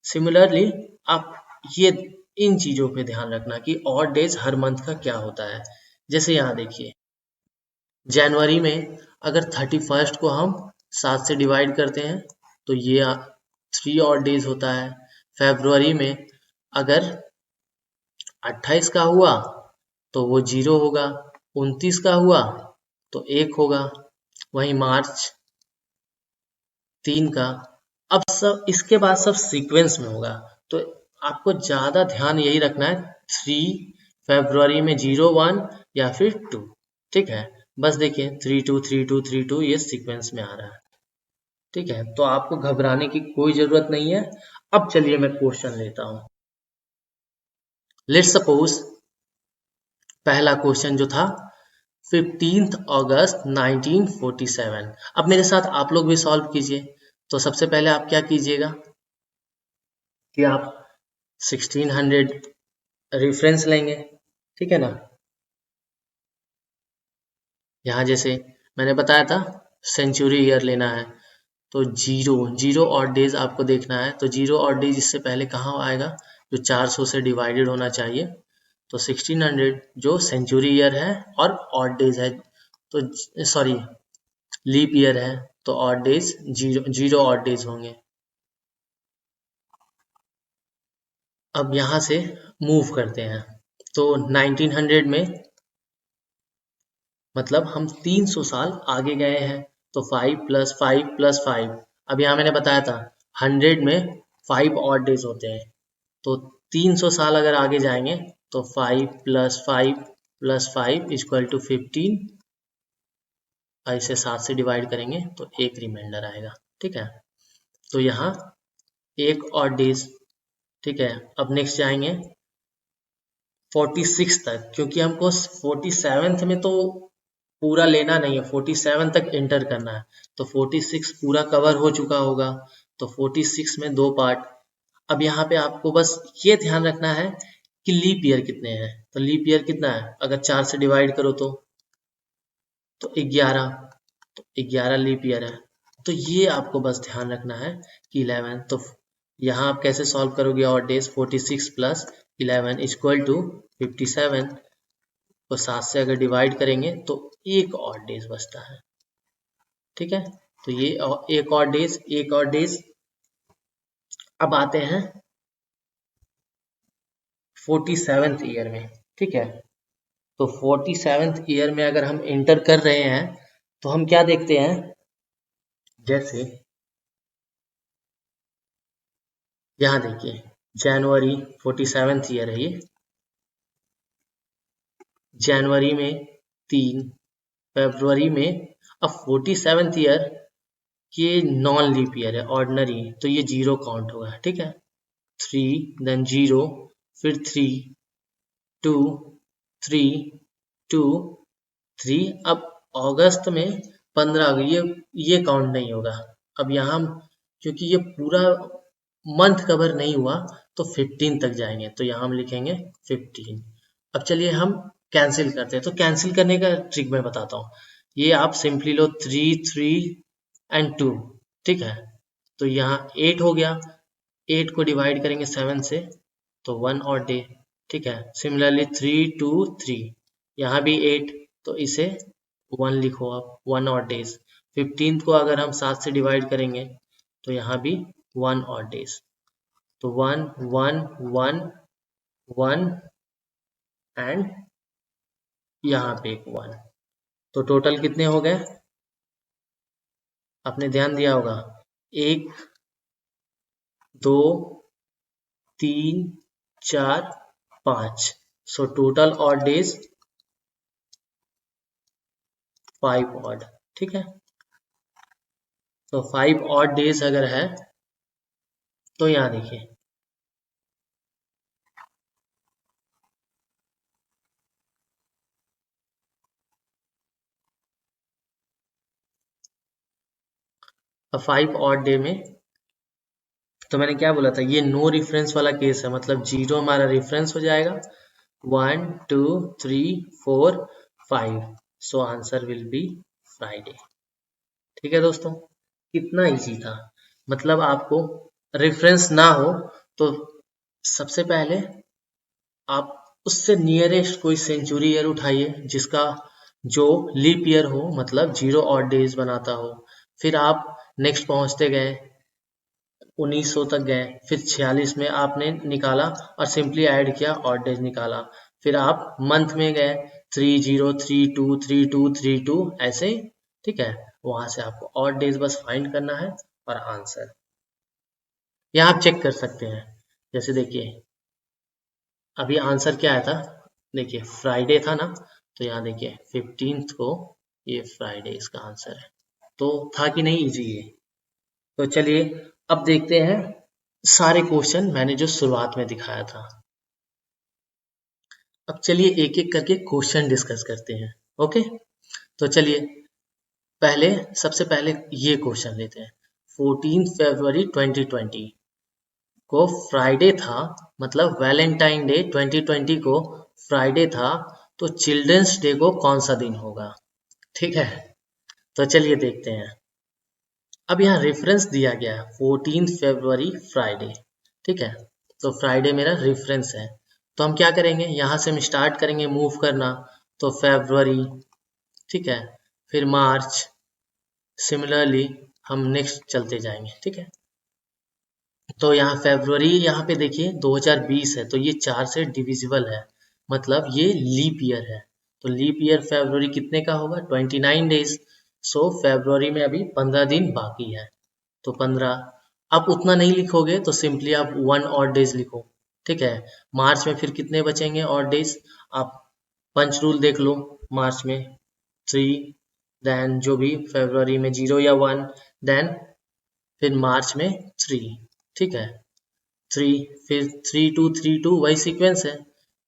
सिमिलरली आप ये इन चीजों पे ध्यान रखना कि ऑड डेज हर मंथ का क्या होता है। जैसे यहाँ देखिए जनवरी में अगर 31 को हम 7 से डिवाइड करते हैं तो ये 3 ऑड डेज होता है। फरवरी में अगर 28 का हुआ तो वो 0 होगा। 29 का हुआ तो 1 होगा। वहीं मार्च 3 का। अब सब इसके बाद सब सीक्वेंस में होगा, तो आपको ज्यादा ध्यान यही रखना है 3 फरवरी में 01 या फिर 2। ठीक है, बस देखिए 32 32 32 ये सीक्वेंस में आ रहा है। ठीक है, तो आपको घबराने की कोई जरूरत नहीं है। अब चलिए मैं क्वेश्चन लेता हूं। लेट्स सपोज पहला क्वेश्चन जो था 15 अगस्त 1947। अब मेरे साथ आप लोग भी सॉल्व कीजिए। तो सबसे पहले आप क्या कीजिएगा कि आप 1600 रेफरेंस लेंगे। ठीक है ना, यहाँ जैसे मैंने बताया था सेंचुरी ईयर लेना है, तो जीरो जीरो ऑड डेज आपको देखना है। तो जीरो ऑड डेज इससे पहले कहाँ आएगा, जो 400 से डिवाइडेड होना चाहिए। तो 1600 जो सेंचुरी ईयर है और ऑड डेज है, तो सॉरी लीप ईयर है, तो odd days zero zero odd days होंगे। अब यहाँ से मूव करते हैं, तो 1900 में मतलब हम 300 साल आगे गए हैं। तो 5 + 5 + 5। अब यहाँ मैंने बताया था 100 में 5 ऑड डेज होते हैं, तो 300 साल अगर आगे जाएंगे तो 5 + 5 + 5 = 15। इसे 7 से डिवाइड करेंगे तो एक रिमाइंडर आएगा। ठीक है, तो यहाँ एक ऑड डेज। ठीक है, अब नेक्स्ट जाएंगे 46 तक, क्योंकि हमको 47 में तो पूरा लेना नहीं है, 47 तक एंटर करना है। तो 46 पूरा कवर हो चुका होगा, तो 46 में 2 पार्ट। अब यहाँ पे आपको बस ये ध्यान रखना है कि लीप ईयर कितने हैं। तो लीप ईयर कितना है, अगर 4 से डिवाइड करो तो 11। तो 11 लीप ईयर है। तो ये आपको बस ध्यान रखना है कि 11। तो यहाँ आप कैसे सॉल्व करोगे, और डेज 46 + 11 = 57 को 7 से अगर डिवाइड करेंगे तो एक और डेज बचता है। ठीक है, तो ये एक और डेज, एक और डेज। अब आते हैं 47th ईयर में। ठीक है, तो 47th ईयर में अगर हम एंटर कर रहे हैं तो हम क्या देखते हैं, जैसे यहाँ देखिए जनवरी 47th ईयर है ये। जनवरी में 3, फरवरी में। अब 47th ईयर ये नॉन लीप ईयर है, ऑर्डिनरी, तो ये 0 काउंट होगा। ठीक है, 3 देन 0 फिर 3 2 3 2 3। अब अगस्त में 15 ये काउंट नहीं होगा। अब यहाँ क्योंकि ये पूरा मंथ कवर नहीं हुआ तो 15 तक जाएंगे, तो यहाँ हम लिखेंगे 15। अब चलिए हम कैंसिल करते हैं। तो कैंसिल करने का ट्रिक मैं बताता हूँ। ये आप सिंपली लो 3 3 एंड 2। ठीक है, तो यहाँ 8 हो गया। 8 को डिवाइड करेंगे 7 से तो 1 और डे। ठीक है, सिमिलरली 3 2 3, यहाँ भी 8, तो इसे 1 लिखो आप, 1 और डेज। 15 को अगर हम 7 से डिवाइड करेंगे तो यहाँ भी 1 और डेज। तो 1 1 1 1 एंड यहाँ पे एक 1। तो टोटल कितने हो गए, आपने ध्यान दिया होगा, 1 2 3 4 5। So total odd days 5 odd. ठीक है, तो 5 ऑड डेज अगर है तो यहाँ देखिए अब 5 ऑड डे में, तो मैंने क्या बोला था, ये नो रेफरेंस वाला केस है, मतलब 0 हमारा रेफरेंस हो जाएगा। 1 2 3 4 5, so answer will be Friday. ठीक है दोस्तों, कितना इजी था। मतलब आपको रेफरेंस ना हो तो सबसे पहले आप उससे नियरेस्ट कोई सेंचुरी ईयर उठाइए जिसका जो लीप ईयर हो, मतलब 0 ऑड डेज बनाता हो। फिर आप नेक्स्ट पहुंचते गए, 1900 तक गए, फिर 46 में आपने निकाला और सिंपली ऐड किया, ऑड डेज निकाला। फिर आप मंथ में गए 30323232 ऐसे, ठीक है। वहां से आपको ऑड डेज बस फाइंड करना है और आंसर यहाँ आप चेक कर सकते हैं। जैसे देखिए अभी आंसर क्या आया था, देखिए फ्राइडे था ना, तो यहाँ देखिए 15th को ये फ्राइडे इसका आंसर है। तो था कि नहीं इजी ये। तो चलिए अब देखते हैं सारे क्वेश्चन मैंने जो शुरुआत में दिखाया था। अब चलिए एक एक करके क्वेश्चन डिस्कस करते हैं। ओके, तो चलिए पहले सबसे पहले ये क्वेश्चन लेते हैं। 14 फरवरी 2020 को फ्राइडे था, मतलब वैलेंटाइन डे 2020 को फ्राइडे था, तो चिल्ड्रंस डे को कौन सा दिन होगा? ठीक है, तो चलिए देखते हैं। अब यहाँ रेफरेंस दिया गया है 14 फरवरी फ्राइडे, ठीक है। तो फ्राइडे मेरा रेफरेंस है, तो हम क्या करेंगे, यहाँ से हम स्टार्ट करेंगे मूव करना। तो फरवरी, ठीक है, फिर मार्च, सिमिलरली हम नेक्स्ट चलते जाएंगे, ठीक है। तो यहाँ फरवरी, यहाँ पे देखिए 2020 है, तो ये 4 से डिविजिबल है, मतलब ये लीप ईयर है। तो लीप ईयर फरवरी कितने का होगा? 29 डेज। सो फरवरी में अभी 15 दिन बाकी है, तो 15। आप उतना नहीं लिखोगे तो सिंपली आप 1 और डेज लिखो, ठीक है। मार्च में फिर कितने बचेंगे और डेज? आप पंच रूल देख लो, मार्च में 3, देन जो भी फरवरी में 0 या 1, देन फिर मार्च में 3, ठीक है। 3, फिर 3 2 3 2 वही सीक्वेंस है।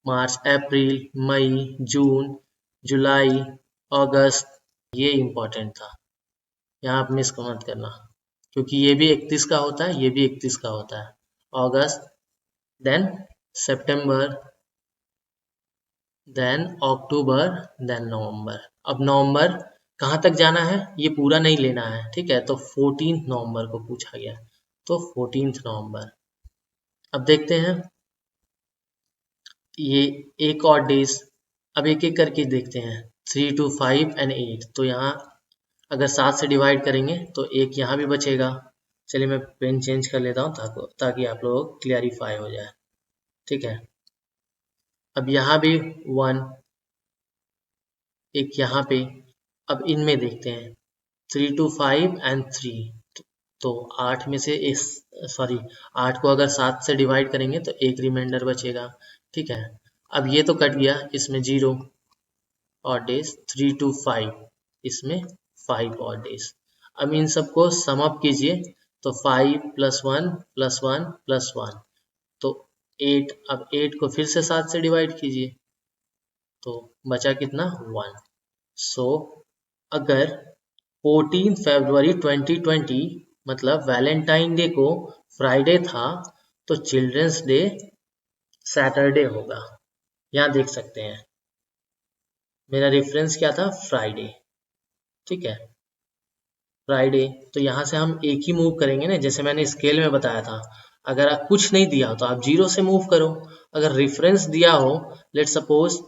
मार्च, अप्रैल, मई, जून, जुलाई, अगस्त। ये इम्पोर्टेंट था, यहाँ आप मिस मत करना, क्योंकि ये भी 31 का होता है, ये भी 31 का होता है। अगस्त, देन सितंबर, देन अक्टूबर, देन नवंबर। अब नवंबर कहाँ तक जाना है ये पूरा नहीं लेना है, ठीक है। तो 14 नवंबर को पूछा गया, तो 14 नवंबर। अब देखते हैं ये एक और डेज, अब एक एक करके देखते हैं। 3 2 5 एंड 8, तो यहाँ अगर 7 से डिवाइड करेंगे तो एक यहाँ भी बचेगा। चलिए मैं पेन चेंज कर लेता हूँ ताकि आप लोगों को क्लियरिफाई हो जाए, ठीक है। अब यहाँ भी 1, एक यहाँ पे। अब इनमें देखते हैं 3 2 5 एंड 3, तो 8 में से इस, सॉरी 8 को अगर 7 से डिवाइड करेंगे तो एक रिमाइंडर बचेगा, ठीक है। अब ये तो कट गया, इसमें 0 और डेज। 3 2 5, इसमें 5 और डेज। अब इन सबको सम अप कीजिए, तो 5 + 1 + 1 + 1, तो 8। अब 8 को फिर से 7 से डिवाइड कीजिए, तो बचा कितना? 1। सो अगर 14 फरवरी 2020 मतलब वैलेंटाइन डे को फ्राइडे था, तो चिल्ड्रंस डे सैटरडे होगा। यहाँ देख सकते हैं मेरा रेफरेंस क्या था? फ्राइडे, ठीक है, फ्राइडे। तो यहाँ से हम एक ही मूव करेंगे ना, जैसे मैंने स्केल में बताया था। अगर आप कुछ नहीं दिया हो तो आप 0 से मूव करो। अगर रेफरेंस दिया हो, लेट सपोज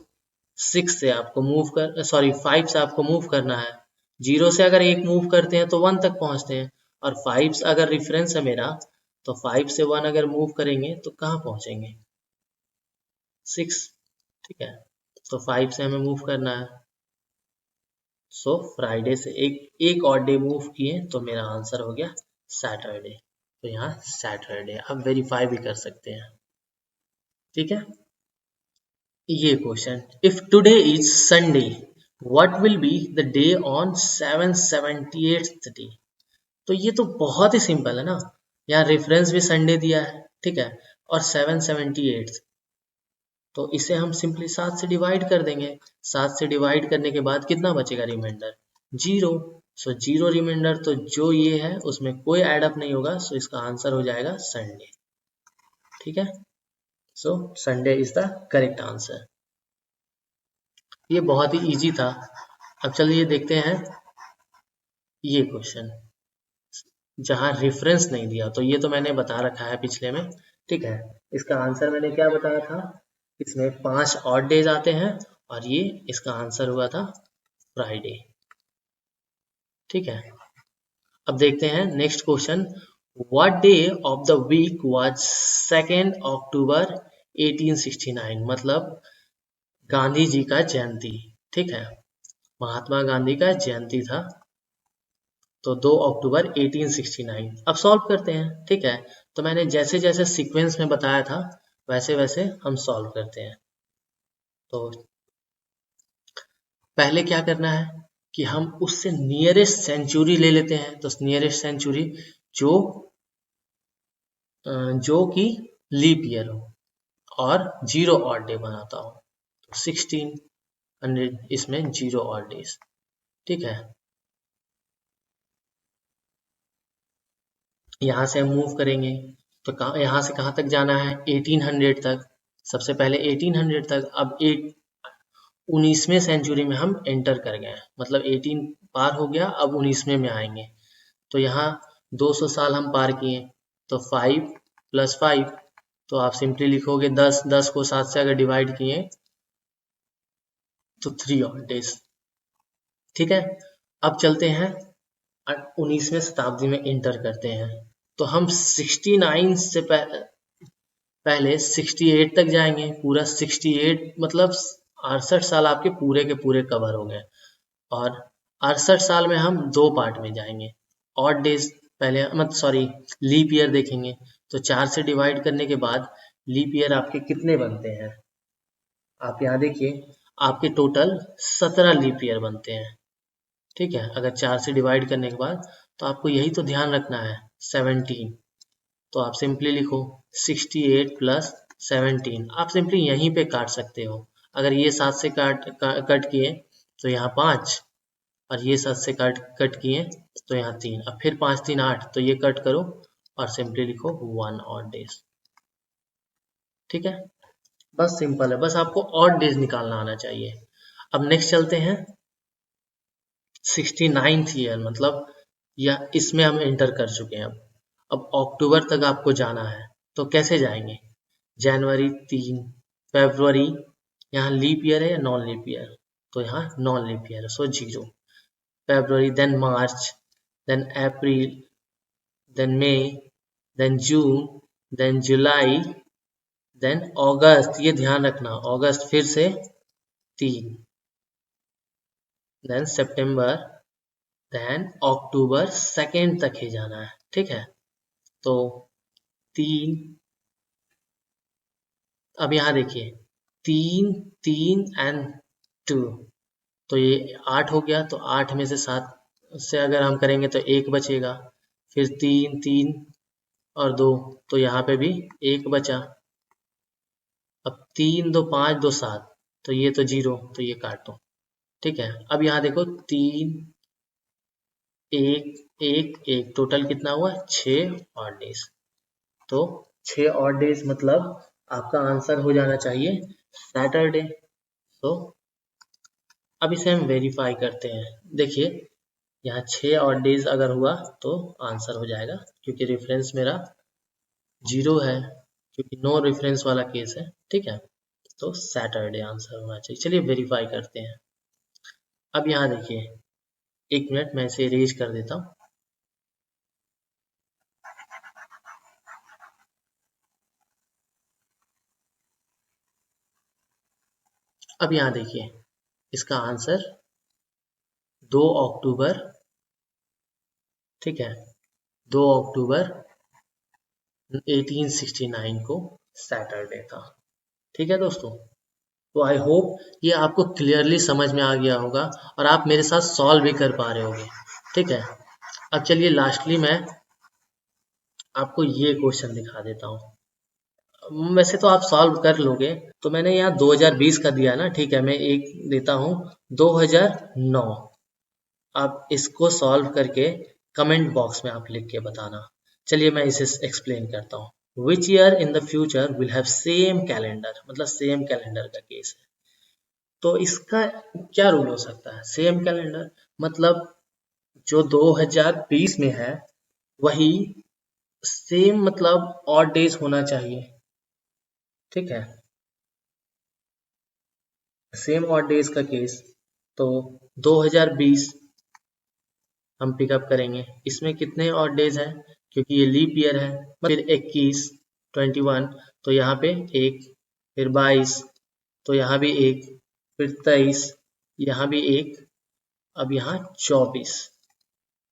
6 से आपको मूव कर, सॉरी 5 से आपको मूव करना है। 0 से अगर एक मूव करते हैं तो 1 तक पहुंचते हैं, और 5 से अगर रेफरेंस है मेरा, तो 5 से 1 अगर मूव करेंगे तो कहाँ पहुंचेंगे? 6, ठीक है। तो 5 से हमें मूव करना है, सो फ्राइडे से एक और डे मूव किए तो मेरा आंसर हो गया सैटरडे। तो यहाँ सैटरडे आप वेरीफाई भी कर सकते हैं, ठीक है। ये question, if today is Sunday what will be the day on 778th day? तो ये तो बहुत ही सिंपल है ना, यहाँ रेफरेंस भी संडे दिया है, ठीक है, और 778, तो इसे हम सिंपली 7 से डिवाइड कर देंगे। 7 से डिवाइड करने के बाद कितना बचेगा रिमाइंडर? 0। सो 0 रिमाइंडर, तो जो ये है उसमें कोई एडअप नहीं होगा, सो इसका आंसर हो जाएगा संडे, ठीक है। So Sunday is the correct answer. ये बहुत ही इजी था। अब चलिए देखते हैं ये क्वेश्चन, जहां रेफरेंस नहीं दिया, तो ये तो मैंने बता रखा है पिछले में, ठीक है। इसका आंसर मैंने क्या बताया था, इसमें 5 ऑड डेज आते हैं, और ये इसका आंसर हुआ था फ्राइडे, ठीक है। अब देखते हैं next question, what day of the week was 2 October 1869? मतलब गांधी जी का जयंती, ठीक है, महात्मा गांधी का जयंती था, तो 2 अक्टूबर 1869। अब सॉल्व करते हैं, ठीक है। तो मैंने जैसे जैसे सीक्वेंस में बताया था वैसे वैसे हम सॉल्व करते हैं। तो पहले क्या करना है कि हम उससे नियरेस्ट सेंचुरी ले लेते हैं। तो नियरेस्ट सेंचुरी जो जो कि लीप ईयर हो और 0 ऑड डे बनाता हो। तो 1600 इसमें 0 ऑड डेज, ठीक है। यहाँ से हम मूव करेंगे तो यहाँ से कहाँ तक जाना है, 1800 तक। सबसे पहले 1800 तक। अब 19वीं सेंचुरी में हम एंटर कर गए, मतलब 18 पार हो गया, अब 19वीं में आएंगे। तो यहाँ 200 साल हम पार किए, तो 5 + 5, तो आप सिंपली लिखोगे 10, 10 को 7 से अगर डिवाइड किए तो 3 ऑड डेज, ठीक है। अब चलते हैं 19वीं शताब्दी में एंटर करते हैं। तो हम 69 से पहले 68 तक जाएंगे। पूरा 68 मतलब 68 साल आपके पूरे के पूरे कवर हो गए। और 68 साल में हम 2 पार्ट में जाएंगे। ऑड डेज पहले, मतलब सॉरी, लीप ईयर देखेंगे। तो 4 से डिवाइड करने के बाद लीप ईयर आपके कितने बनते हैं, आप यहाँ देखिए, आपके टोटल 17 लीप ईयर बनते हैं, ठीक है। अगर 4 से डिवाइड करने के बाद, तो आपको यही तो ध्यान रखना है, 17। तो आप सिंपली लिखो 68 + 17। आप सिंपली यहीं पे काट सकते हो। अगर ये 7 से कट किए तो यहाँ 5, और ये 7 से कट किए तो यहाँ 3। अब फिर 5 3 8, तो ये कट करो और सिंपली लिखो 1 ऑड डेज, ठीक है। बस सिंपल है, बस आपको ऑड डेज निकालना आना चाहिए। अब नेक्स्ट चलते हैं 69th ईयर, मतलब या इसमें हम एंटर कर चुके हैं। अब अक्टूबर तक आपको जाना है, तो कैसे जाएंगे, जनवरी 3, फरवरी, यहाँ लीप ईयर है या नॉन लीप ईयर, तो यहाँ नॉन लीप ईयर है, so 0। February, then March, then April, then May, then June, then July, then August. ये ध्यान रखना, अगस्त फिर से 3, देन सितंबर, देन अक्टूबर 2 तक ही जाना है, ठीक है। तो 3, अब यहाँ देखिए 3 3 एंड 2, तो ये 8 हो गया। तो 8 में से 7 से अगर हम करेंगे तो 1 बचेगा। फिर 3 3 और 2, तो यहाँ पे भी 1 बचा। अब 3 2 5 2 7, तो ये तो 0, तो ये काट दो, ठीक है। अब यहाँ देखो 3 1 1 1, टोटल कितना हुआ, 6 ऑड डेज। तो 6 ऑड डेज मतलब आपका आंसर हो जाना चाहिए सैटरडे। तो अब इसे हम वेरीफाई करते हैं। देखिए यहाँ 6 ऑड डेज अगर हुआ तो आंसर हो जाएगा, क्योंकि रेफरेंस मेरा 0 है, क्योंकि नो रेफरेंस वाला केस है, ठीक है। तो सैटरडे आंसर होना चाहिए। चलिए वेरीफाई करते हैं। अब यहाँ देखिए, 1 मिनट मैं इसे इरेज कर देता हूँ। अब यहाँ देखिए, इसका आंसर 2 अक्टूबर, ठीक है, 2 अक्टूबर 1869 को सैटरडे था, ठीक है दोस्तों। तो आई होप ये आपको क्लियरली समझ में आ गया होगा और आप मेरे साथ सॉल्व भी कर पा रहे होगे, ठीक है। अब चलिए लास्टली मैं आपको ये क्वेश्चन दिखा देता हूँ। वैसे तो आप सॉल्व कर लोगे, तो मैंने यहाँ 2020 का दिया ना, ठीक है। मैं एक देता हूँ 2009। आप इसको सॉल्व करके कमेंट बॉक्स में आप लिख के बताना। चलिए मैं इसे एक्सप्लेन करता हूँ। Which year in the future will have same calendar, मतलब सेम कैलेंडर का केस है। तो इसका क्या रूल हो सकता है, सेम कैलेंडर मतलब जो 2020 में है वही सेम, मतलब ऑड डेज होना चाहिए, ठीक है, सेम ऑड डेज का केस। तो 2020 हम पिकअप करेंगे, इसमें कितने ऑड डेज हैं, क्योंकि ये लीप ईयर है। फिर 21 21, तो यहाँ पे 1, फिर 22, तो यहाँ भी 1, फिर 23, यहाँ भी 1, अब यहाँ 24,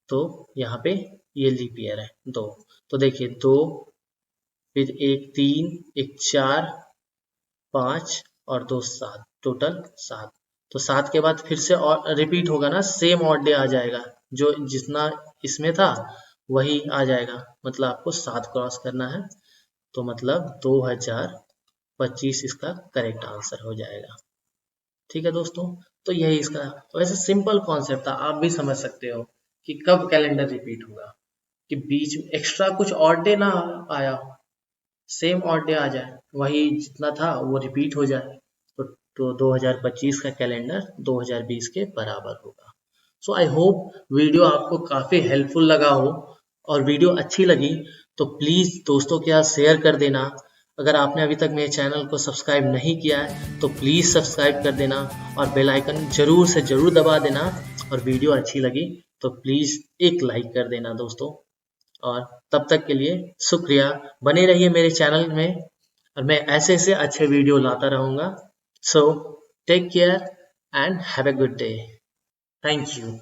तो यहाँ पे ये लीप ईयर है 2। तो देखिए 2, फिर 1 3, 1 4, 5 और 2 7, टोटल 7। तो 7 के बाद फिर से और रिपीट होगा ना, सेम ऑड डे आ जाएगा, जो जितना इसमें था वही आ जाएगा, मतलब आपको 7 क्रॉस करना है, तो मतलब 2025 इसका करेक्ट आंसर हो जाएगा। ठीक है दोस्तों, तो यही इसका वैसे सिंपल कॉन्सेप्ट था, आप भी समझ सकते हो कि कब कैलेंडर रिपीट होगा, कि बीच में एक्स्ट्रा कुछ ऑड डे ना आया हो, सेम ऑड डे आ जाए, वही जितना था वो रिपीट हो जाए, तो 2025 का कैलेंडर 2020 के बराबर होगा। सो आई होप वीडियो आपको काफ़ी हेल्पफुल लगा हो, और वीडियो अच्छी लगी तो प्लीज़ दोस्तों के साथ शेयर कर देना। अगर आपने अभी तक मेरे चैनल को सब्सक्राइब नहीं किया है तो प्लीज़ सब्सक्राइब कर देना, और बेल आइकन ज़रूर से ज़रूर दबा देना, और वीडियो अच्छी लगी तो प्लीज़ एक लाइक कर देना दोस्तों। और तब तक के लिए शुक्रिया, बने रहिए मेरे चैनल में, और मैं ऐसे ऐसे अच्छे वीडियो लाता रहूँगा। So take care and have a good day. Thank you.